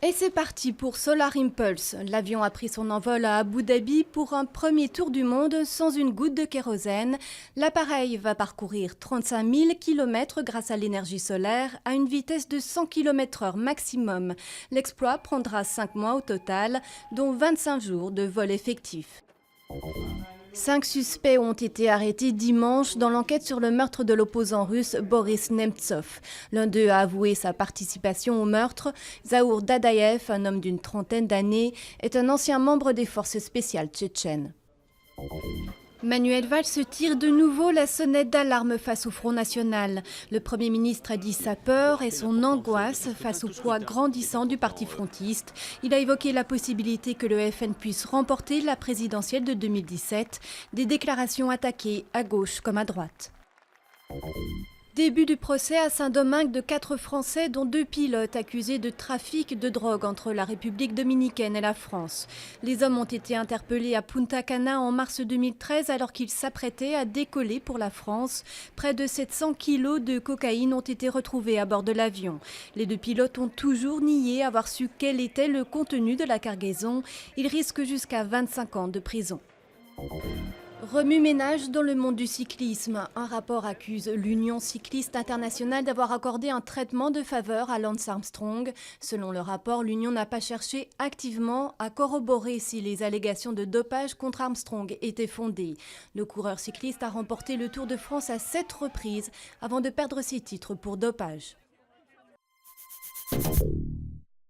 Et c'est parti pour Solar Impulse. L'avion a pris son envol à Abu Dhabi pour un premier tour du monde sans une goutte de kérosène. L'appareil va parcourir 35 000 km grâce à l'énergie solaire à une vitesse de 100 km/h maximum. L'exploit prendra 5 mois au total, dont 25 jours de vol effectif. 5 suspects ont été arrêtés dimanche dans l'enquête sur le meurtre de l'opposant russe Boris Nemtsov. L'un d'eux a avoué sa participation au meurtre. Zahour Dadaïev, un homme d'une trentaine d'années, est un ancien membre des forces spéciales tchétchènes. Manuel Valls tire de nouveau la sonnette d'alarme face au Front National. Le Premier ministre a dit sa peur et son angoisse face au poids grandissant du parti frontiste. Il a évoqué la possibilité que le FN puisse remporter la présidentielle de 2017. Des déclarations attaquées à gauche comme à droite. Début du procès à Saint-Domingue de 4 Français, dont 2 pilotes accusés de trafic de drogue entre la République dominicaine et la France. Les hommes ont été interpellés à Punta Cana en mars 2013 alors qu'ils s'apprêtaient à décoller pour la France. Près de 700 kilos de cocaïne ont été retrouvés à bord de l'avion. Les 2 pilotes ont toujours nié avoir su quel était le contenu de la cargaison. Ils risquent jusqu'à 25 ans de prison. Remue-ménage dans le monde du cyclisme. Un rapport accuse l'Union cycliste internationale d'avoir accordé un traitement de faveur à Lance Armstrong. Selon le rapport, l'Union n'a pas cherché activement à corroborer si les allégations de dopage contre Armstrong étaient fondées. Le coureur cycliste a remporté le Tour de France à 7 reprises avant de perdre ses titres pour dopage.